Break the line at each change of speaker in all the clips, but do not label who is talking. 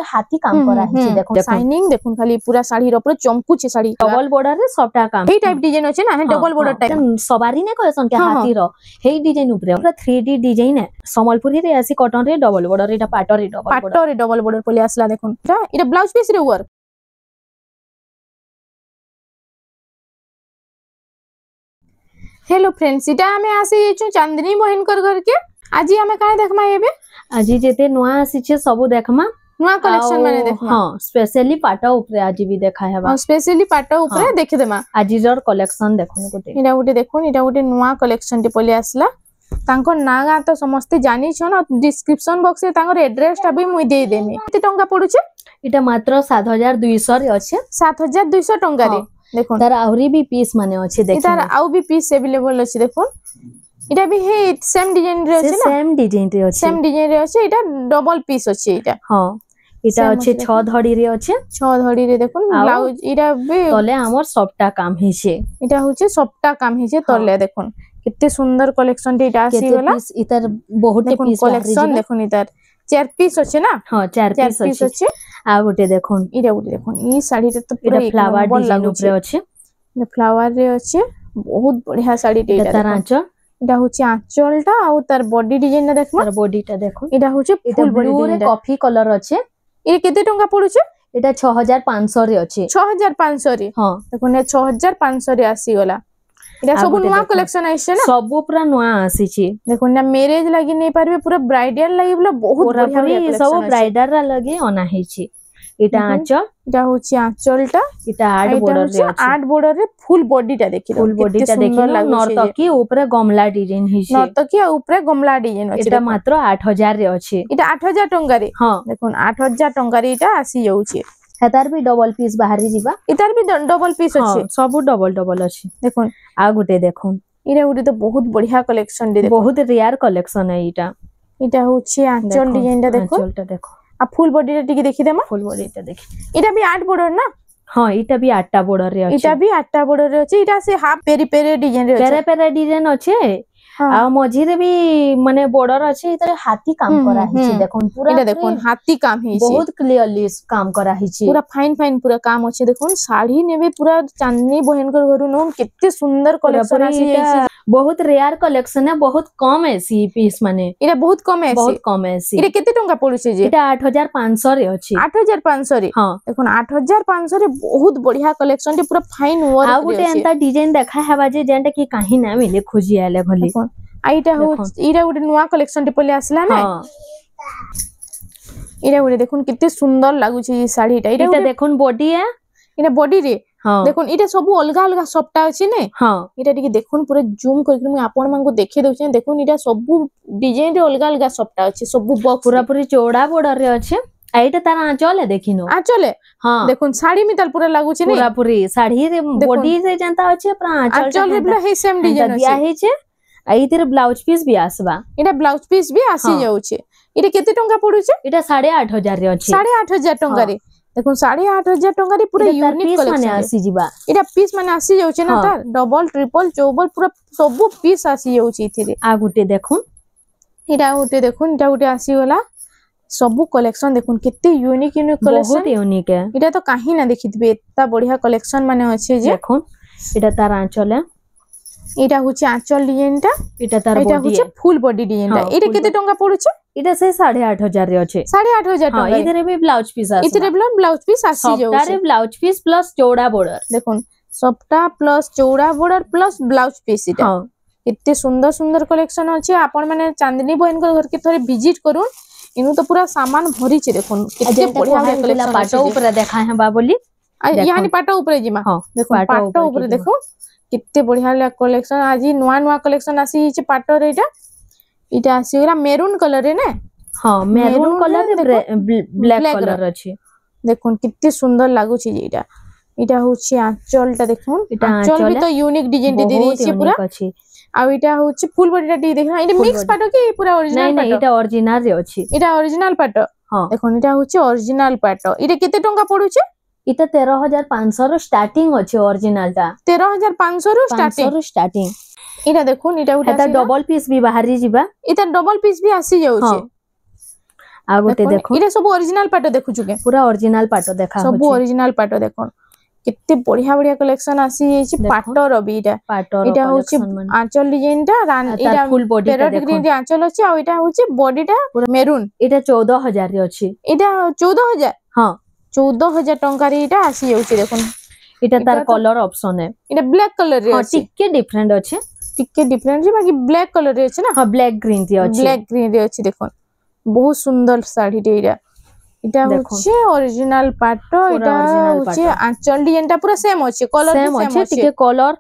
हाथी काम करा हिची देखो
शाइनिंग देखो खाली पूरा साड़ी रो पूरा चमकुचे साड़ी
डबल बॉर्डर रे सबटा काम
हे टाइप डिजाइन अछि ना डबल बॉर्डर टाइप
सवारी ने कहसन के हाथी रो हे डिजाइन ऊपर पूरा 3D डिजाइन है संबलपुरी रे आसी कॉटन रे डबल बॉर्डर एटा पाटो रे डबल
बॉर्डर पले आसला देखो एटा ब्लाउज पीस रे वर्क। हेलो फ्रेंड्स इटा हमें आसी जेचु चांदनी बहनकर घर के आज हमें काहे देखमा एबे
आज जेते नवा आसी छे सब देखमा
नवा कलेक्शन माने देखमा
हां स्पेशली पाटा ऊपर आज भी देखा हेबा
हां स्पेशली पाटा ऊपर देखे देमा
आज जर कलेक्शन देखो गोटे
इटा गोटे देखो इटा गोटे नवा कलेक्शन टे पले आसला तांको नागा तो समस्त जानि छन डिस्क्रिप्शन बॉक्स रे तांकर एड्रेस टा भी मुई दे देमी केते टंका पडुचे
इटा मात्र 7200 रे अछि
7200 टंका रे देखो
तार आउरी भी पीस माने अछि देखि
तार आउ भी पीस अवेलेबल अछि देखो इटा भी हे सेम डिजाइन रे अछि ना
सेम डिजाइन रे अछि
सेम डिजाइन रे अछि इटा डबल पीस अछि इटा
हां इटा अछि 6 धड़ी रे अछि
6 धड़ी रे देखो ब्लाउज इटा भी
तले हमर सबटा काम हिचे
इटा होचे सबटा काम हिचे तले देखो कितने सुंदर कलेक्शन टे इटा आसी गला
इतर बहुत पीस
कलेक्शन देखो इतर 4 पीस अछि ना
हां 4 पीस अछि आ गोटे देखो
इटा गोटे देखो ई साड़ी रे तो पूरा
फ्लावर डिजाइन ऊपर अछि
फ्लावर रे अछि बहुत बढ़िया साड़ी टे
इटा आंचल
इटा होची आंचलटा आ तार बॉडी डिजाइन ना देखमा
तार बॉडीटा देखो
इटा होची फुल
ब्लू रे कॉफी कलर अछि
ए केते टंका पडुचे
एटा 6500 रे अछि
6500 रे हां देखो ने 6500 रे आसी गला इटा सब नवा कलेक्शन आइसे ना
सब पूरा नवा आसी छी
देखो ना मैरिज लागि नै परबे पूरा ब्राइडल लागि बोला बहुत बढ़िया
सब ब्राइडल लागि अना हे छी इटा आंचल
इटा होची आंचलटा
इटा 8 बॉर्डर रे अछि
8 बॉर्डर रे फुल बॉडीटा देखि
फुल बॉडीटा देखि नर्तकी ऊपर गमला डिजाइन हिची
नर्तकी ऊपर गमला डिजाइन अछि
इटा मात्र 8000 रे अछि
इटा 8000 टंका रे
हां
देखो 8000 टंका रे इटा आसी जाउची
हेतार भी डबल पीस बाहरी जीवा
इतार भी डबल पीस अछि
सब डबल अछि
देखो
आ गुटे देखो
इरा गुटे तो बहुत बढ़िया कलेक्शन दे देखो
बहुत रेयर कलेक्शन है
इटा होची आंचल डिजाइन टा देखो
आंचलटा देखो
आ फुल बॉडी टा टिके देखि देमा
फुल बॉडी टा देखि
इटा भी 8 बॉर्डर ना
हां इटा भी 8टा बॉर्डर रे अछि
इटा भी 8टा बॉर्डर रे अछि इटा से हाफ पेरी पेरी डिजाइन रे
अछि पेरी डिजाइन अछि आ मझी रे भी माने बॉर्डर अछि इतरे हाथी काम करा हिची देखो पूरा
इटा देखो हाथी काम हिची
बहुत क्लियरली काम करा हिची
पूरा फाइन पूरा काम अछि देखो साड़ी नेबे पूरा चांदनी बहनकर घरु न केते सुंदर कलेक्शन आसी
बहुत रेयर कलेक्शन है बहुत कम है सी पीस माने
इटा बहुत कम है इटा केते टंका पडुचे जे
इटा 8500 रे अछि
8500 रे हां देखो 8500 रे बहुत बढ़िया कलेक्शन टे पूरा फाइन वर्क
आ गुटे एंता डिजाइन देखा हेबा जे जेंटा की काहे ना मिले खोजी आले भली
आइटा हो इरा गुटे नवा कलेक्शन टे पले आसला ना हां इरा गुटे देखुन कितने सुंदर लागु छी साड़ी टा
इटा देखुन बॉडी है
इना बॉडी रे देखुन इटा सब अलगा अलगा सबटा अछि ने हां इटा टिके देखुन पूरा जूम करके मैं आपन मन को देखे दउ छी देखुन इटा सब डिजाइन रे अलगा अलगा सबटा अछि सब बॉक्स
पूरा पूरी चौड़ा बॉर्डर रे अछि आइटा तार आंचल है देखिनो
आंचल है हां देखुन साड़ी मितल पूरा लागु छी ने
पूरा पूरी साड़ी रे बॉडी रे जनता अछि पूरा
आंचल रे बला हे सेम डिजाइन
दिया हे छे आइतिर ब्लाउज पीस भी आसबा
इटा ब्लाउज पीस भी आसी जाउ छे इटा केते टंका पडु छे
इटा 8500 रे अछि
8500 टंका रे देखो 8500 टंका रे पूरा यूनिक कलेक्शन
आसी जिबा
इटा पीस माने आसी जाउ छे ना तार डबल ट्रिपल चौबल पूरा सब पीस आसी जाउ छे इथिरे
आ गुटे देखुन
इटा गुटे आसी गला सब कलेक्शन देखुन कितने यूनिक कलेक्शन
बहुत यूनिक है
इटा तो काहे ना देखितबे इतना बढ़िया कलेक्शन माने अछि जे
देखुन इटा तार आंचल है
इटा होची आंचल डिजाइन टा
इटा तार बॉडी
होची फुल बॉडी डिजाइन टा इटा केते टंका पडुचे
इटा से 8500 रे अछि
8500 टंका
इधर भी ब्लाउज पीस आसी
इधर ब्लाउज पीस आसी जाउ
सबटारे ब्लाउज पीस प्लस चौड़ा बॉर्डर
देखुन सबटा प्लस चौड़ा बॉर्डर प्लस ब्लाउज पीस इटा कितने सुंदर सुंदर कलेक्शन अछि आपण माने चांदनी बहन को घर के थोड़े विजिट करू इनु तो पूरा सामान भरी छे देखुन कितने बढ़िया कलेक्शन
पाटो ऊपर देखा है बा बोली
यानी पाटो ऊपर जिमा देखो पाटो ऊपर देखो कितने बढ़िया कलेक्शन आज नुआ नुआ कलेक्शन आसी छे पाटो रे इटा आसी गला मेरून कलर रे ने
हां मेरून कलर ब्लैक कलर अछि
देखुन कितने सुंदर लागु छी इटा इटा होची आंचलटा देखुन आंचल भी तो यूनिक डिजाइन दे दी छे पूरा आ इटा होची फुल बॉडीटा दी देखना इटा मिक्स पाटो की पूरा ओरिजिनल
पाटो नहीं इटा ओरिजिनल रे अछि
इटा ओरिजिनल पाटो हां देखुन इटा होची ओरिजिनल पाटो इटा केते टंका पडुचे
इटा 13500 रो स्टार्टिंग अछि ओरिजिनल टा
13500 रो स्टार्टिंग इटा देखुन इटा उठा
डबल पीस भी बाहरी जिबा
इटा डबल पीस भी आसी जाउ छे
आ गोटे देखो
इटा सब ओरिजिनल पाटो देखु छुके
पूरा ओरिजिनल पाटो देखा
सब ओरिजिनल पाटो देखो कितने बढ़िया बढ़िया कलेक्शन आसी जाइछि पाटो रबी इटा इटा होछि आंचल डिजाइन टा इटा
फुल बॉडी टा
पैरोट ग्रीन आंचल अछि आ इटा होछि बॉडी टा मेरून
इटा 14000 रे अछि
इटा 14000
हां
14000 टंका रे इटा आसी जाउछि देखो
इटा तार कलर ऑप्शन है
इटा ब्लैक कलर रे अछि
टिके डिफरेंट अछि
टिके डिफरेंट जे बाकी ब्लैक कलर रे अछि ना
हां ब्लैक ग्रीन रे अछि
ब्लैक ग्रीन रे अछि देखो बहुत सुंदर साड़ी रे इटा होछि ओरिजिनल पाटो इटा होछि आंचल डिजाइन पूरा सेम अछि कलर
सेम अछि टिके कलर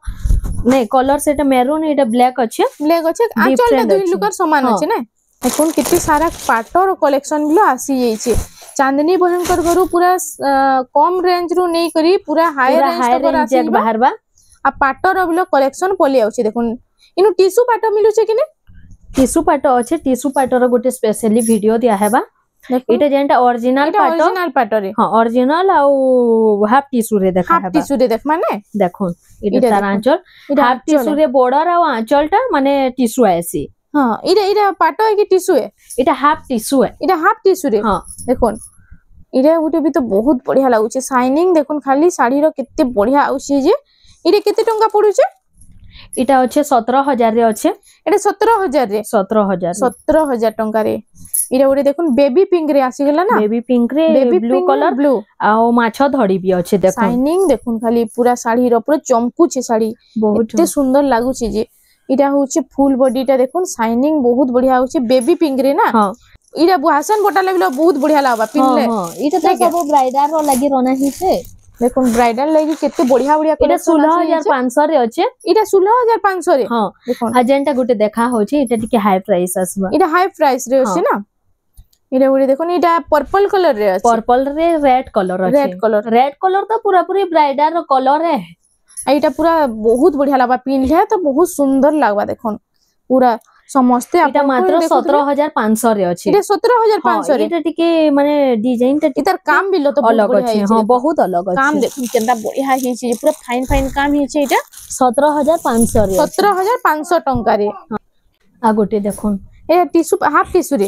नै कलर सेटा मेरून इटा ब्लैक अछि
आंचल टा दुई लुकर समान अछि ना देखोन कितनी सारा पाटोर कलेक्शन बिलो आसी जाइछि चांदनी भयंकर गरु पूरा कम रेंज रु नै करी पूरा हाई रेंज तक आसी
बाहरबा
आ पाटोर बिलो कलेक्शन पली आउछि देखोन इनु टिश्यू पाटो मिलु छै कि नै
टिश्यू पाटो अछि टिश्यू पाटोर गोटे स्पेशली वीडियो दिया हेबा इटा जेंटा ओरिजिनल
पाटो रे
हां ओरिजिनल आ हाफ टिश्यू रे देखा हेबा
हाफ टिश्यू रे देख माने
देखो इटा तार आंचल हाफ टिश्यू रे बॉर्डर आ आंचल टा माने टिश्यू आसी
हां इटा पाटो है कि टिश्यू है
इटा हाफ टिश्यू है
इटा हाफ टिश्यू रे हां देखोन इटा गुटे भी तो बहुत बढ़िया लागु छै शाइनिंग देखोन खाली साड़ी रो कितने बढ़िया आउछि जे इटा केते टंका पडु छै
इटा अच्छे 17000 रे अच्छे
एटा 17000 रे 17000 टंका रे इटा ओरे देखुन बेबी पिंक रे आसी गेला ना
बेबी पिंक रे ब्लू कलर
ब्लू
आ माछा धड़ी भी अच्छे देखो
शाइनिंग देखुन खाली पूरा साड़ी रो पूरा चमकु छे साड़ी बहुत एते सुंदर लागु छे जे इटा होचे फुल बॉडी टा देखुन शाइनिंग बहुत बढ़िया होचे बेबी पिंक रे ना हां इटा बुहासन बोटा लेबिलो बहुत बढ़िया लागबा पिनले
हां इटा तो सब ब्राइडल रो लागि रोना ही छे
देखुन ब्राइडल लागि केते बढ़िया बढ़िया
इटा 16500 रे अछि
इटा 16500 रे
हां देखुन अजेंटा गुटे देखा होछि इटा टिके हाई प्राइस आसबा
इटा हाई प्राइस रे अछि ना इटा गुटे देखुन इटा पर्पल कलर रे अछि
पर्पल रे रेड कलर अछि रेड कलर तो पूरा पूरी ब्राइडल रो कलर है
एटा पूरा बहुत बढ़िया लागबा पिनले तो बहुत सुंदर लागबा देखुन पूरा समस्ते
इटा मात्र 17500 रे अछि
इटा 17500 रे
इटा टिके माने डिजाइन टा
इतर काम बिलो तो
अलग अछि हां बहुत अलग अछि
काम देखुन केनता बढ़िया हे छै पूरा फाइन फाइन काम हे छै इटा
17500 रे
17500 टंका रे
आ गोटे देखुन
ए टिश्यू हाफ टिश्यू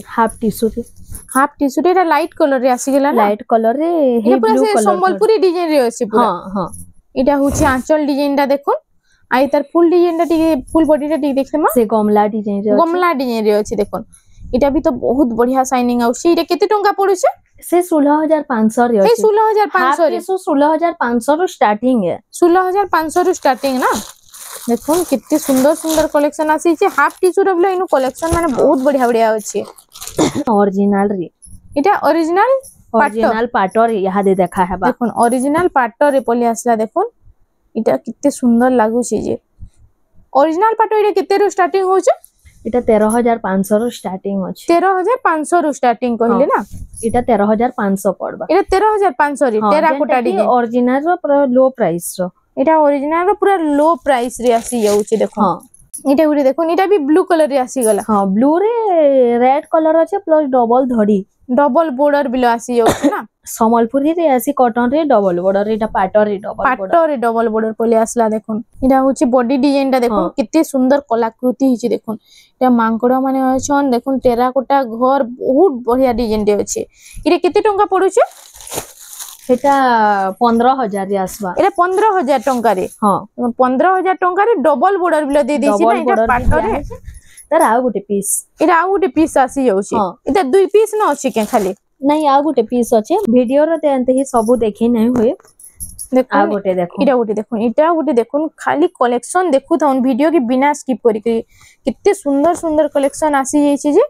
रे एटा लाइट कलर रे आसी गेला
लाइट कलर रे हे ब्लू कलर
संबलपुरी डिजाइन रे अछि पूरा
हां हां
इटा होछि आंचल डिजाइन टा देखुन आई तार फुल डिजाइन टा टिके फुल बॉडी टा टिके देखसेमा
से गमला डिजाइन रे
अछि देखुन इटा भी तो बहुत बढ़िया शाइनिंग आउछि इटा केते टंका पडु छै
से 16500 रे अछि
16500 रे
16500 रो स्टार्टिंग है
16500 रो स्टार्टिंग ना देखुन कितने सुंदर सुंदर कलेक्शन आसी छै हाफ टिश्यू रो इनु कलेक्शन माने बहुत बढ़िया बढ़िया अछि
ओरिजिनल रे
इटा ओरिजिनल
पाटो रे यहा दे देखा हेबा
देखुन ओरिजिनल पाटो रे पली आसला देखुन इटा कितने सुंदर लागु छै जे ओरिजिनल पाटो इटा केते रो स्टार्टिंग हो छै
इटा 13500 रो स्टार्टिंग अछि
13500 रो स्टार्टिंग कहले ना
इटा 13500 पड़बा
इटा 13500 रे टेराकोटा डिजाइन
ओरिजिनल रो पूरा लो प्राइस रो
इटा ओरिजिनल रो पूरा लो प्राइस रे आसी जाउ छै देखो हां इटा गुडी देखो इटा भी ब्लू कलर रे आसी गला
हां ब्लू रे रेड कलर अछि प्लस डबल धड़ी
डबल बॉर्डर बिलो आसी जाउ छै ना
संबलपुरी रे आसी कॉटन रे डबल बॉर्डर इटा पाटो रे
डबल बॉर्डर पले आसला देखुन इटा होची बॉडी डिजाइन टा देखुन कितने सुंदर कलाकृति हिची देखुन इटा मांकड़ा माने अछन देखुन टेराकोटा घर बहुत बढ़िया डिजाइन दे अछि इरे केते टंका पडु छै
एटा 15000 रे आसबा
एटा 15000 टंका रे हां 15000 टंका रे डबल बॉर्डर बिलो दे देछि ना इटा पाटो रे
तर आ गुटे पीस
आसी जाउ छै इटा दुई पीस न अछि के खाली
नहीं आ गुटे पीस अछि वीडियो रे तेंते ही सब देखि नै होय देखो आ गुटे देखो
इटा गुटे देखुन खाली कलेक्शन देखु थन वीडियो के बिना स्किप करि कितने सुंदर सुंदर कलेक्शन आसी जाय छै जे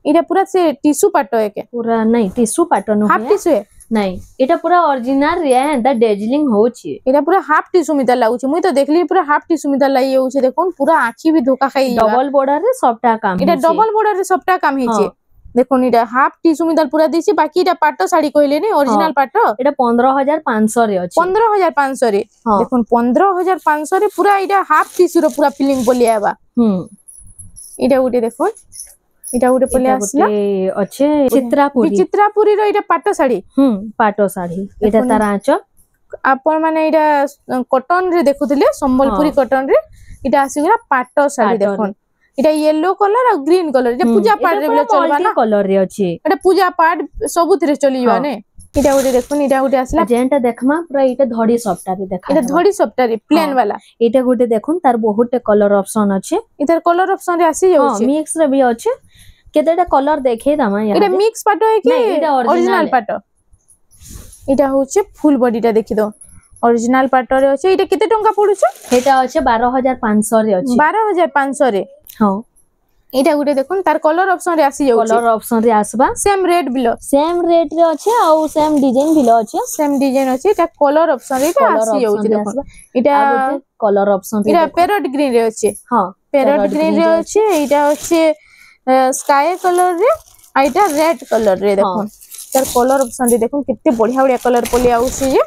इटा पूरा से टिश्यू पाटो है के पूरा
नहीं टिश्यू पाटो न
हाफ टिश्यू है
नहीं इटा पूरा ओरिजिनल रे द डेजलिंग हो छी
इटा पूरा हाफ टिश्यू मिता लागु छै मुई तो देखली पूरा हाफ टिश्यू मिता लाई हो छै देखुन पूरा आखी भी धोखा खाई
डबल बॉर्डर रे सबटा काम
इटा डबल बॉर्डर रे सबटा काम ही छै देखुन इटा हाफ टिश्यू मिता पूरा दिछि बाकी इटा पाटो साड़ी कहले नै ओरिजिनल पाटो
इटा 15500 रे अछि
15500 रे देखुन 15500 रे पूरा इटा हाफ टिश्यू रो पूरा फिलिंग बोलिया बा इटा गुटे देखुन इटा गुटे पले आसला
अच्छे चित्रापुरी
रो इटा पाटो साड़ी
इटा तार आंचल
आपण माने इटा कॉटन रे देखुथिले संबलपुरी कॉटन रे इटा आसी गला पाटो साड़ी देखुन এটা येलो कलर और ग्रीन कलर এটা পূজা পাঠ রে বলে চলবা না
কলর রে আছে
এটা পূজা পাঠ ସବୁଥିରେ চলিবা নে এটা ওটে দেখুন এটা ওটে আসলা
যেটা দেখমা পুরা এটা ধড়ি সফটারে দেখা
এটা ধড়ি সফটারে প্লেন वाला
এটা গোটে দেখুন তার বহুত কলর অপশন আছে
এটার কলর অপশন রে আসি যাচ্ছে
মিক্স রে বি আছে কেতেটা কলর দেখে দামা
এটা মিক্স পাট হয় কি
এটা
অরিজিনাল পাট এটা হচ্ছে ফুল বডিটা দেখি দাও অরিজিনাল পাটরে আছে এটা কেতে টঙ্কা পড়ুছে
এটা আছে 12500 রে আছে
12500 রে
হ্যাঁ
এটা গুটে দেখুন তার কলর অপশন রে আসি যাচ্ছে
কলর অপশন রে আসবা
same rate below
same rate রে আছে আর সেম ডিজাইন বিলো আছে
সেম ডিজাইন আছে এটা কলর অপশন রে এটা আসি যাচ্ছে দেখুন এটা
কলর অপশন
এটা প্যারট গ্রিন রে আছে
হ্যাঁ
প্যারট গ্রিন রে আছে এটা হচ্ছে স্কাই কলর রে আর এটা রেড কলর রে দেখুন তার কলর অপশন রে দেখুন কেতে বঢ়িয়া বঢ়িয়া কলর পলি আউছি যে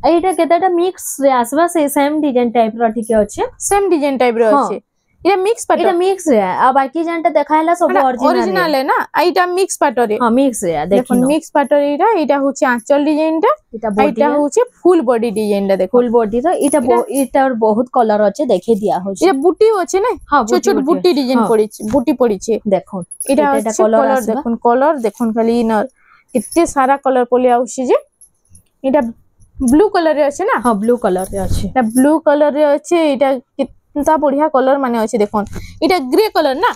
এইটা কেতেটা মিক্স রে আসবা সে সেম ডিজাইন টাইপ র ঠিক আছে
সেম ডিজাইন টাইপ র আছে এটা মিক্স পাট
এটা মিক্স রে আর বাকি জানটা দেখাইলা সব
অরিজিনাল না এইটা মিক্স পাটরে
হ্যাঁ মিক্স রে
দেখুন মিক্স পাটরে এটা হচ্ছে আঁচল ডিজাইনটা এটা হচ্ছে ফুল বডি ডিজাইনটা দেখুন
ফুল বডি র এটার বহুত কলর আছে দেখে দিয়া হচ্ছে
এটা বুটি আছে না ছোট ছোট বুটি ডিজাইন পড়িছে বুটি পড়িছে
দেখুন
এটা হচ্ছে কলর দেখুন কলর দেখুন খালি ইনার কিত্তে সারা কলর পলি আউছি যে এটা ব্লু কলর রে আছে না
হ্যাঁ ব্লু কলর রে আছে
এটা ব্লু কলর রে আছে এটা কিত্তা বঢ়িয়া কলর মানে আছে দেখুন এটা গ্রে কলর না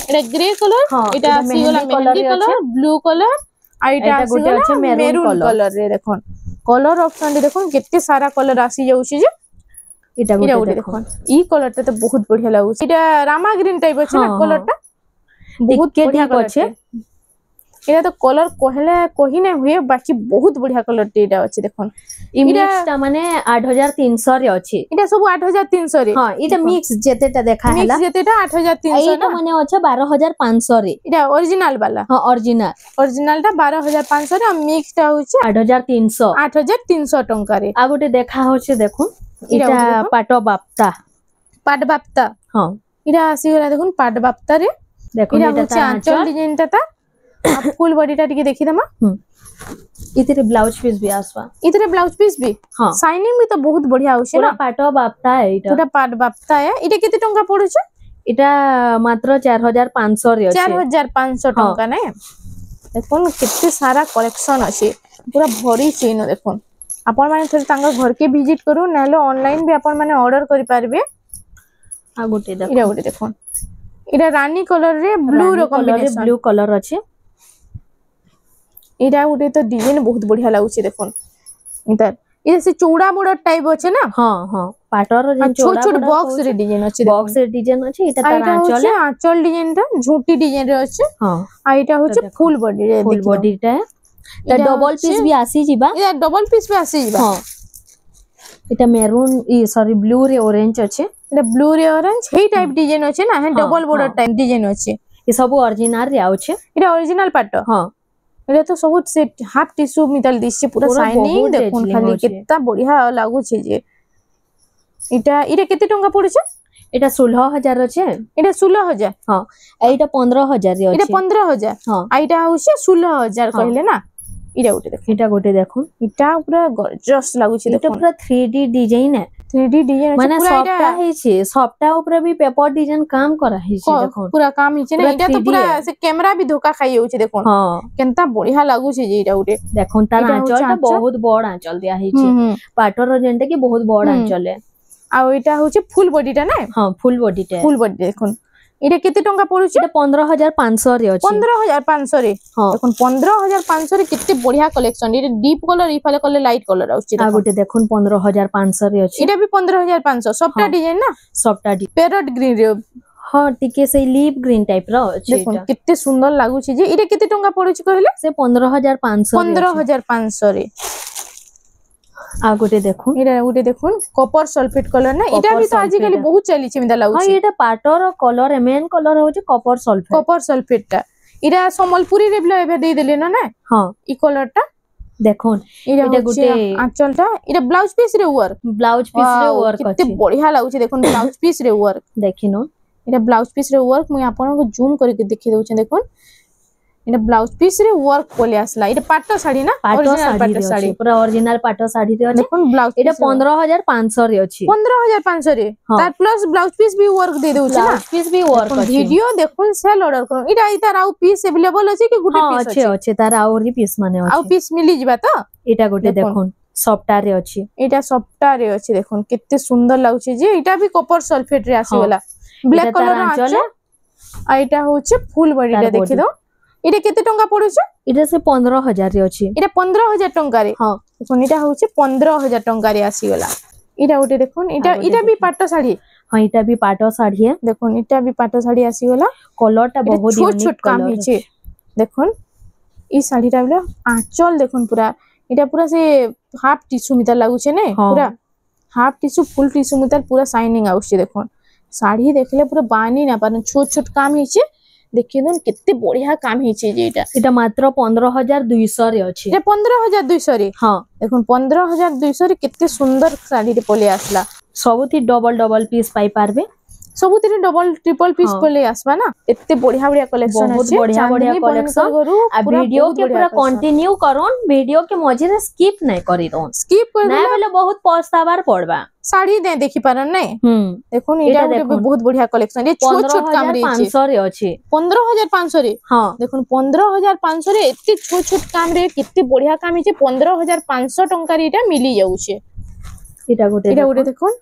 এটা গ্রে কলর এটা আসিগলা মেহেন্দি কলর ব্লু কলর আর এটা আসিগলা মেরুন কলর রে দেখুন কলর অপশন রে দেখুন কেতে সারা কলর আসি যাଉଛି যে এটা গোটে দেখুন ই কলরটা তো বহুত বঢ়িয়া লাগুছে এটা রামা গ্রিন টাইপ আছে না কলরটা বহুত বঢ়িয়া কলর আছে এটা তো কলর কহলে কহি না হুয়ে বাকি বহুত বঢ়িয়া কলর টিটা আছে দেখুন
ইমিক্সটা মানে 8300 রে আছে
এটা সব 8300 রে
হ্যাঁ এটা মিক্স যেতেটা দেখা হেলা
মিক্স যেতেটা 8300
এইটা মানে আছে 12500 রে
এটা অরিজিনাল वाला
হ্যাঁ অরিজিনালটা
12500 রে আর মিক্সটা হচ্ছে 8300 টঙ্কা রে
আর গোটে দেখা হচ্ছে দেখুন এটা পাট বাপ্তা হ্যাঁ
এটা আসি গলা দেখুন পাট বাপ্তা রে
দেখুন
এটা হচ্ছে আঁচল ডিজাইনটা তা ফুল বডিটা টিকে দেখি দমা
इतरे ब्लाउज पीस भी आसवा
इतरे ब्लाउज पीस भी
हां
शाइनिंग भी तो बहुत बढ़िया होছে
पूरा पाटो बाप्ता है এটা
पूरा पाट बाप्ता है এটা কেতে টঙ্কা পড়ছে
এটা মাত্র 4500 রে আছে
4500 টঙ্কা না দেখুন কেতে সারা কালেকশন আছে পুরা ভরি চেইন দেখুন আপন মানে থরে তাঙ্গ ঘর কে ভিজিট করু নালে অনলাইন भी আপন মানে অর্ডার করি পারবে
আ গোটে দেখুন
এটা গোটে দেখুন এটা রানী কলর রে ব্লু র কম্বিনেশন
ব্লু কলর আছে
এটা গোটে তো ডিজাইন বহুত বঢ়িয়া লাগুছে দেখুন এটা এটা সে চৌড়া বর্ডার টাইপ আছে না
হ্যাঁ হ্যাঁ পাটর যে
ছোট ছোট বক্স রে ডিজাইন আছে
বক্স রে ডিজাইন আছে এটা তার আঁচল
আঁচল ডিজাইনটা ঝুঁটি ডিজাইন রে আছে
হ্যাঁ
আর এটা হচ্ছে ফুল বডি রে
ফুল বডিটা এটা ডবল পিস भी আসি jiba
এটা ডবল পিস भी আসি jiba
হ্যাঁ এটা মেরুন সরি ব্লু রে অরেঞ্জ আছে
এটা ব্লু রে অরেঞ্জ এই টাইপ ডিজাইন আছে না হ্যাঁ ডবল বর্ডার টাইপ ডিজাইন আছে
এ সব অরিজিনাল রে আছে
এটা অরিজিনাল পাট হ্যাঁ এটা তো সব সেট হাফ টিস্যু মিটাল দিছে পুরো শাইনিং দেখুন খালি কেতা বঢ়িয়া লাগুছে যে এটা কেতে টঙ্কা পড়ছে
এটা 16000 আছে
এটা 16000
হ্যাঁ এইটা 15000 রে আছে
এটা 15000 হ্যাঁ এইটা হচ্ছে 16000 কইলে না এটা গোটে দেখুন এটা পুরা গর্জিয়াস লাগুছে দেখুন
এটা পুরা 3D ডিজাইন है
3D ডিজাইন
মানে সবটা হইছে সবটা উপরে भी পেপার ডিজাইন কাম করা হইছে দেখুন
পুরা কাম হইছে না এটা তো পুরা সে ক্যামেরা भी ধোকা খাই যাচ্ছে দেখুন
হ্যাঁ
কেনতা বঢ়িয়া লাগুছে যে এটা গোটে
দেখুন তার আঁচলটা বহুত বড় আঁচল দিয়া হইছে পাটর যেনটা কি বহুত বড় আঁচল
আর এটা হচ্ছে ফুল বডিটা না
হ্যাঁ ফুল বডিটা
দেখুন এটা কেতে টঙ্কা পড়ুছে
এটা 15500 রে আছে
15500 রে দেখুন 15500 রে কেতে বঢ়িয়া কালেকশন এটা ডিপ কলর ইফালে কলর লাইট কলর আছে
আর গোটে দেখুন 15500 রে আছে
এটা भी 15500 সবটা ডিজাইন না
সবটা
প্যারট গ্রিন রে
হ্যাঁ টিকে সেই লিপ গ্রিন টাইপ র আছে
দেখুন কেতে সুন্দর লাগুছে যে এটা কেতে টঙ্কা পড়ুছে কইলে
সে
15500 রে
আর গোটে দেখুন
এটা গোটে দেখুন কপার সালফেট কলর না এটা भी तो आजकल बहुत चलीছে মিদা লাগুছে
হ্যাঁ এটা পাটর কলর মেন কলর হচ্ছে কপার
সালফেটটা এটা সম্বলপুরি রে বলে এবে দেই দিলে না না
হ্যাঁ
ই কলরটা
দেখুন
এটা গোটে আঁচলটা এটা ব্লাউজ পিস রে ওয়ার্ক
আছে
কেতে বঢ়িয়া লাগুছে দেখুন ব্লাউজ পিস রে ওয়ার্ক
দেখিনো
এটা ব্লাউজ পিস রে ওয়ার্ক মুই আপনাকে জুম করিকে দেখি দউছে দেখুন এটা ব্লাউজ পিস রে ওয়ার্ক পলে আসলা এটা পাট্ট শাড়ি না
পাটো
অরিজিনাল পাট্ট
শাড়ি
শাড়ি
ଅଛି পুরা অরিজিনাল পাটো শাড়ি রে ଅଛି
দেখুন ব্লাউজ
এটা 15500 রে ଅଛି
15500 রে
হ্যাঁ।
তার প্লাস ব্লাউজ পিস भी ওয়ার্ক দে দেউছে না
ব্লাউজ পিস ବି work ଅଛି
ভিডিও দেখুন সেল অর্ডর করুন এটা ইতার আউ পিস अवेलेबल আছে কি গুটে
ହଁ
পিস
ଅଛି
আছে
ଅଛି ତାର ଆହୁରି ପିସ୍ ମାନେ
আউ
ଅଛି
পিস মিলি ଯିବା তো
এটা ଗୋଟେ
ଦେଖୁନ୍।
ଦେଖୁন ସଫ୍ଟରେ ଅଛି
এটা সফটারে আছে দেখুন কেতে সুন্দর লাগুছে যে এটা भी কপার সালফেট রে আসিগলা ব্ল্যাক
এটা তার
কলর
আঁচল
আঁচল আর এটা হচ্ছে ফুল বডিটা
তার
দেখি
body।
দাও এটা কেতে টঙ্কা পড়ুছে
এটা ସେ 15000 রে ଅଛି
এটা 15000 টঙ্কারে
ହଁ
দেখুন এটা হচ্ছে 15000 টঙ্কারে আসিগলা এটা ওটে দেখুন এটা
আর ଗୋଟେ
এটা भी
দেখুন।
পাট্ট শাড়ি
ହଁ এটা ବି ପାଟो ଶାଢୀ है
দেখুন এটা भी পাট্ট শাড়ি আসিগলা
কলর টা
এটা
বহুত
ছোট
ইউনিক
ছোট কাম
কলর
হয়েছে দেখুন এই শাড়িটা বলে আঁচল দেখুন পুরা এটা পুরা সে হাফ টিস্যু মিটার লাগুছে না
হ্যাঁ।
পুরা হাফ টিস্যু ফুল টিস্যু মিটার পুরা শাইনিং আউছে দেখুন শাড়ি দেখলে পুরা বানি না পারেন ছোট ছোট কাম হয়েছে দেখি দেখুন কেতে বড়িয়া কাম হয়েছে যে এটা
এটা মাত্র 15200 রে ଅଛି
এটা 15200 রে
ହଁ
দেখুন 15200 রে কেতে সুন্দর শাড়ি রে পলে আসলা
ସବୁଥି ଡବଲ ଡବଲ ପିସ୍ ପାଇ ପାরবে
ସବୁଥିରେ ଡବଲ ଟ୍ରିପଲ ପିସ୍
ହଁ।
ପଲେ আসবা না এতে বড়িয়া বড়িয়া কালেকশন
ବହୁତ
আছে
ବଢିଆ ବଢିଆ
ଚାନ୍ଦିନୀ
collection।
ବନଙ୍କର ଘରୁ
आ
ପୁରା
वीडियो
ବହୁତ
के
ବଢିଆ
पूरा
collection।
कंटिन्यू करन वीडियो के मझे स्किप नहीं करी दोन
স্কিপ করে
না বেলে বহুত পস্তাবার পড়বা
শাড়ি দে দেখি পারেন নাই দেখুন
এটা
এটা
দেখুন।
বহুত বঢ়িয়া কালেকশন এ ছোট ছোট কাম রয়েছে
15500 রে ଅଛି
15500 রে
ହଁ
দেখুন 15500 রে এতে ছোট ছোট কাম রে কেতে বঢ়িয়া কাম হইছে 15500 টঙ্কা রে এটা মিলি যাউছে
এটা গোটে
এটা ওরে দেখুন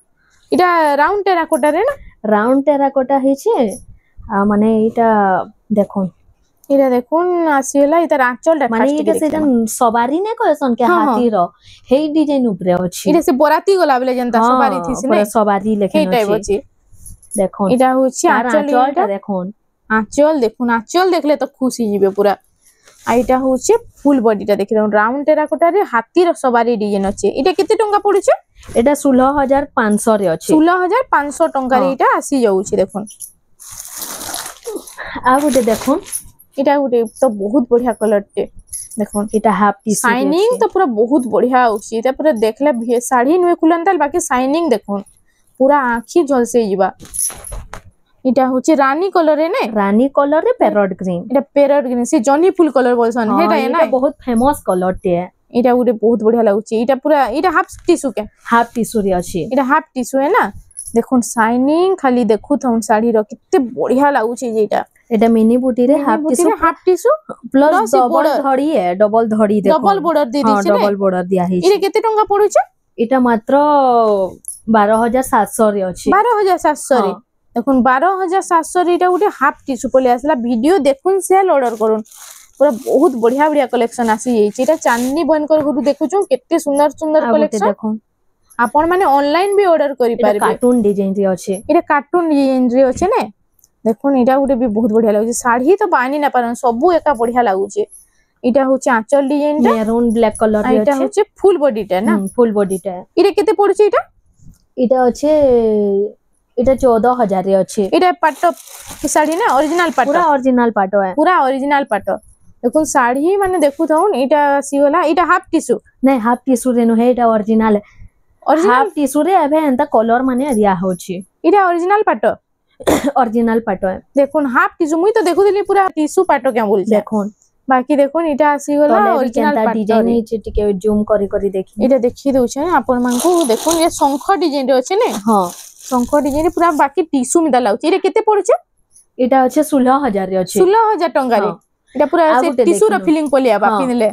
এটা রাউন্ড টেরাকোটা রে না
রাউন্ড টেরাকোটা হইছে মানে এটা দেখুন
এটা দেখুন আসিলা এটা আঁচলটা
মানে
ফার্স্ট
এটা সেটা সবারই না কয়সন কে
হ্যাঁ, হ্যাঁ।
হাতির হেই ডিজাইন উপরে ଅଛି
এটা সে বরাতি গলা বলে জনতা
ହଁ,
সবারই থিস না
ପୁରା ସବାରି ଲେଖେନ
এই টাইপ
ଅଛି
আছে
দেখুন
এটা হচ্ছে
তার
আঁচল
আঁচলটা দেখুন
আঁচল দেখুন আঁচল দেখলে তো খুশি যাবে পুরা আর এটা হচ্ছে ফুল বডিটা দেখি দেখুন রাউন্ড টেরাকোটারে হাতির সবারই ডিজাইন আছে এটা কেতে টঙ্কা পড়ুছে
এটা 16500 রে ଅଛି
16500 টঙ্কারে
হ্যাঁ।
এটা আসি যাଉଛି দেখুন
আর গোটে দেখুন
এটা গোটে তো বহুত বঢ়িয়া কলরটে দেখুন
এটা হাফ টিস্যু
শাইনিং তো পুরা বহুত বঢ়িয়া হচ্ছে এটা পুরা দেখলে শাড়ি নুয়ে খুলন্তাল বাকি শাইনিং দেখুন পুরা আঁখি ঝলসে ଯିବା এটা হচ্ছে রানী কলরে না
রানী কলর রে প্যারট গ্রিন
এটা প্যারট গ্রিন সে জনি ফুল কলর বলছন হেটা না
এটা বহুত ফেমাস কলর তে
এটা গোটে বহুত বঢ়িয়া লাগুছে এটা পুরা এটা হাফ টিস্যু কে
হাফ টিস্যু রে ଅଛି
এটা হাফ টিস্যু है ना দেখুন শাইনিং খালি দেখু থাউন শাড়ির কেতে বঢ়িয়া লাগুছে যে এটা
এটা মিনি বুটি রে half tissue
half tissue
plus
plus
double
border।
ধড়ি है ডবল ধড়ি দেখুন
ডবল বর্ডার দিয়ে দিছে না
ডবল বর্ডার দিয়া
এটা
ହେଇଛି
কেতে টঙ্কা পড়ুছে
এটা মাত্র 12700 রে ଅଛି
12700 রে
হ্যাঁ।
দেখুন 12700 রে এটা গোটে হাফ টিস্যু পলে আসলা ভিডিও দেখুন সেল অর্ডর করুন পুরা বহুত বঢ়িয়া বঢ়িয়া কালেকশন আসি যাইছে এটা চাঁদনী বনকর ঘরু দেখুছু কেতে সুন্দর সুন্দর
আর গোটে
কালেকশন
দেখুন
আপন মানে অনলাইন বি অর্ডর করি
এটা
পারবে
কার্টুন ডিজাইন রে ଅଛି
এটা কার্টুন ডিজাইন রে আছে না দেখুন এটা গোটে বি বহুত বঢ়িয়া লাগুছে শাড়ি তো বানি না পারেন সবু একা বঢ়িয়া লাগুছে এটা হচ্ছে আঁচল ডিজাইনটা
মেরুন ব্ল্যাক কলর
আর
রে
এটা
ଅଛି
হচ্ছে ফুল বডিটা না
ফুল বডিটা
এটা কেতে পড়ছে এটা
এটা আছে এটা 14000 রে ଅଛି
এটা পাট্ট শাড়ি না অরিজিনাল পাট্ট
পুরা অরিজিনাল পাটো है
পুরা অরিজিনাল পাট্ট দেখুন শাড়ি মানে দেখু থাউন এটা আসিগলা এটা হাফ টিস্যু
নাই হাফ টিস্যু রে নো এটা অরিজিনাল
অরিজিনাল
হাফ টিস্যু রে এবে এন্তা কলর মানে দিয়া হଉଛି
এটা অরিজিনাল পাট্ট
অরিজিনাল পাটো है
দেখুন হাফ টিস্যু মুই তো দেখুଥିଲି পুরা টিস্যু পাট্ট কেন বলছে
দেখুন
বাকি দেখুন এটা আসিগলা
তলে
অরিজিনাল
কেনতা
পাট্ট
ডিজাইন ହେଇଛି ଟିକେ জুম କରି କରି দেখি
এটা দেখি দউছে আপন মানকু দেখুন এ শঙ্খ ডিজাইন রে আছে না
হ্যাঁ
শঙ্খ ডিজাইন পুরা বাকি টিস্যু মিদা লাগুছে এটা কেতে পড়ছে
এটা হচ্ছে 16000 রে ଅଛି
16000 টঙ্কা রে
হ্যাঁ।
এটা পুরা
ଆଉ
সে
ଗୋଟେ
টিস্যু র
ଦେଖିଲୁ।
ফিলিং পলিয়া বাকি
হ্যাঁ।
নেলে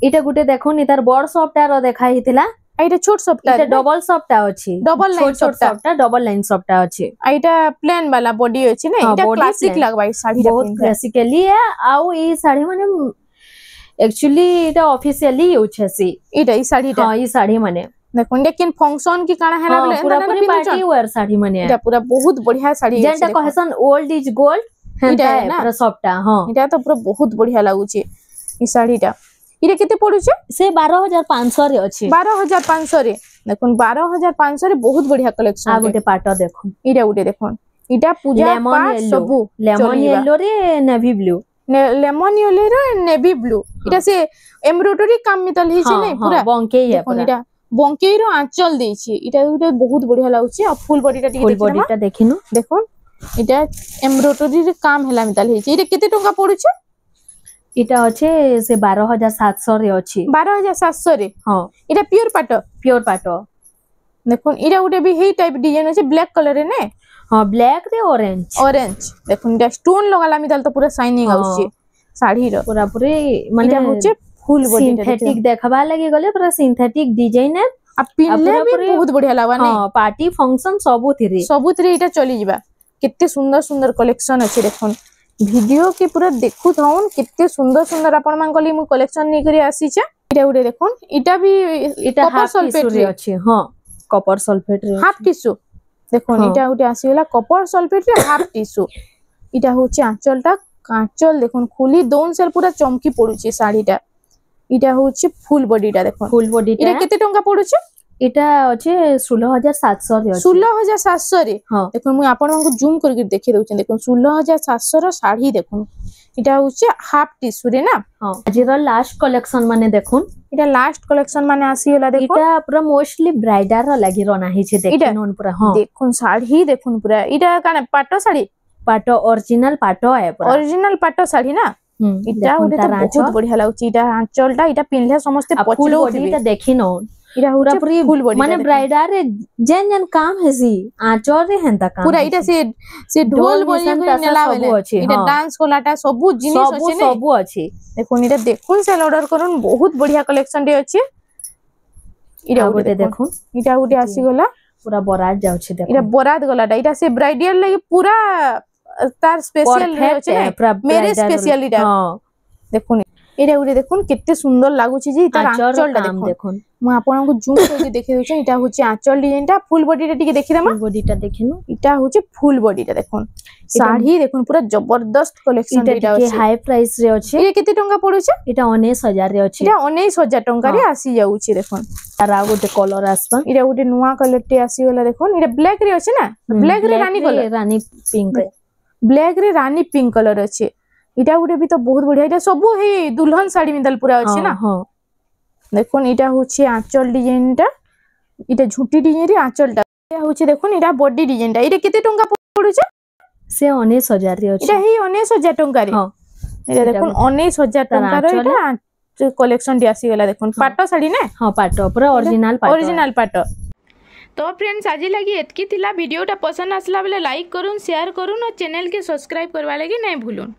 এটা গুটে দেখুন এটার বড় সফটওয়্যার দেখা ହେଇଥିଲା
আর এটা ছোট সপ্তাহ
এটা ডবল সফটটা ଅଛି
Double line সফটটা।
সফটটা ডবল লাইন সফটটা ଅଛି
আর এটা প্লেন বালা বডি আছে না
হ্যাঁ,
এটা
body
ক্লাসিক
plain।
লাগবা এই শাড়ি
ବହୁତ ক্লাসিক্যালি ଆଉ এই শাড়ি মানে एक्चुअली এটা অফিশিয়ালি ইউজ হেসি
এটা এই শাড়িটা
ହଁ এই শাড়ি মানে
দেখুন এটা কেন ফাংশন কি কাଣା হেলা বলে
পুরা
এন্তা
পুরি
না
পার্টি ওয়্যার শাড়ি মানে
এটা পুরা বহুত বঢ়িয়া শাড়ি
যেটা কহেসন ওল্ড ইজ গোল্ড
এটা
হেটা
না?
পুরা সবটা হ্যাঁ
এটা তো পুরা বহুত বঢ়িয়া লাগুছে এই শাড়িটা এটা কেতে পড়ুছে
সে 12500 রে ଅଛି
12500 রে দেখুন 12500 রে বহুত বঢ়িয়া কালেকশন
আর গোটে পাট দেখুন
এটা উঠে দেখুন এটা পূজা
লেমন
পাট
ইয়েলো
সবু
লেমন
চলিবা।
ইয়েলো রে নেভি ব্লু
লেমন ইয়েলো রে নেভি ব্লু এটা সে এমব্রয়ডারি কাম মিতাল ହେଇছে না পুরা
বঙ্কেই
দেখুন এটা বঙ্কেইর আঁচল ଦେଇଛି এটা ଗୋଟେ বহুত বঢ়িয়া লাগুছে আর ফুল বডিটা টিকে
ফুল
দেখি না
বডিটা দেখিনু
দেখুন এটা এমব্রয়ডারি কাম হেলা মিতাল ହେଇଛି এটা কেতে টঙ্কা পড়ুছে
इटा अच्छे से 12,700 रे अछि
12,700 रे
हां
इटा प्योर पाट देखुन इटा उटे भी हे टाइप डिजाइन अछि ब्लैक कलर रे ने
हां ब्लैक रे ऑरेंज
देखुन इटा स्टोन लगाला मिदल तो पूरा शाइनिंग आउछि साड़ी रो
पूरा पूरे माने
होचे फुल बॉडी
सिंथेटिक देखबा लगे गले पूरा सिंथेटिक डिजाइन है
आ पिनले भी बहुत बढ़िया लागबा ने
हां पार्टी फंक्शन सबुथिरे
इटा चली जिबा कितने सुंदर सुंदर कलेक्शन अछि देखुन वीडियो के पूरा देखु थाउन कितने सुंदर सुंदर आपण मान कली मु कलेक्शन नै करी आसी छ इटा उडे देखुन इटा भी
इटा कॉपर सल्फेट रे अछि हां कॉपर सल्फेट रे
हाफ टिश्यू देखुन इटा उडे आसी गेला कॉपर सल्फेट रे हाफ टिश्यू इटा होची आंचलटा कांचल देखुन खुली दोन सेल पूरा चमकी पडुची साड़ीटा इटा होची फुल बॉडीटा देखुन फुल बॉडीटा इटा केते टंका पडुची
इटा अछि 16,700 रे अछि
16,700 रे हां देखुन मु आपण को जूम करके देखि दउछन देखुन 16,700 रो साड़ी देखुन इटा होची हाफ टिश्यू रे ना
हां आजिर लास्ट कलेक्शन माने देखुन
इटा लास्ट कलेक्शन माने आसी होला देखुन
इटा पूरा मोस्टली ब्राइडल रो लागि रना हि छे देखुन पूरा हां
देखुन साड़ी देखुन पूरा इटा काने पाटो साड़ी
पाटो ओरिजिनल पाटो है पूरा
ओरिजिनल पाटो साड़ी ना इटा उडे तो बहुत बढ़िया लागुची इटा आंचलटा इटा पिनले समस्त
फुल बॉडी इटा देखिनो इटा पूरा पूरी
फुल बॉडी
माने ब्राइडल रे जेन जेन काम हेसी आंचल रे हेंता काम
पूरा इटा से ढोल बोलिए को नेला बेले इटा डांस कोलाटा सब जिनिस अछि ने
सब अछि
देखुन इटा देखुन सेल ऑर्डर करूं बहुत बढ़िया कलेक्शन रे अछि इटा उडे देखुन इटा उडे आसी गला
पूरा बरात जाउ छे देखुन
इटा बरात गलाटा इटा से ब्राइडल लागि पूरा तार स्पेशल रे अछि मेरे स्पेशल इटा हां देखुन इटा उडे देखुन कितने सुंदर लागुची जी तार आंचलटा देखुन मु आपन को जूम करके देखि दोछ इटा होची आंचल डिजाइनटा फुल बॉडीटा टिके देखि दमा
बॉडीटा देखिनु
इटा होची फुल बॉडीटा देखुन साड़ी देखुन पूरा जबरदस्त कलेक्शन इटा
अछि हाई प्राइस रे अछि
ए केते टंका पडुछ
इटा 19,000 रे अछि
इटा 19,000 टंका रे आसी जाउची देखुन
तार आ गोटे कलर आसपन
इटा गोटे नुवा कलर टे आसी होला देखुन इटा ब्लैक रे अछि ना ब्लैक रे रानी कलर
रानी पिंक
ब्लैक रे रानी पिंक कलर अछि इटा गोटे भी तो बहुत बढ़िया इटा सब हे दुल्हन साड़ी मिदल पूरा अछि ना हां देखुन इटा होची आंचल डिजाइनटा इटा झुटी डिजाइन रे आंचलटा इटा होची देखुन इटा बॉडी डिजाइनटा इटा केते टंका पडुछ
से 19,000 रे अछि
इटा हे 19,000 टंका रे हां इटा देखुन 19,000 टंका रे इटा कलेक्शन डी आसी गेला देखुन पाटो साड़ी ने
हां पाटो पूरा ओरिजिनल
पाटो तो फ्रेंड्स आज लगी एतकी थिला वीडियोटा पसंद आसला बेले लाइक करूँ शेयर करूँ और चैनल के सब्सक्राइब करवा लगी नहीं भूलून।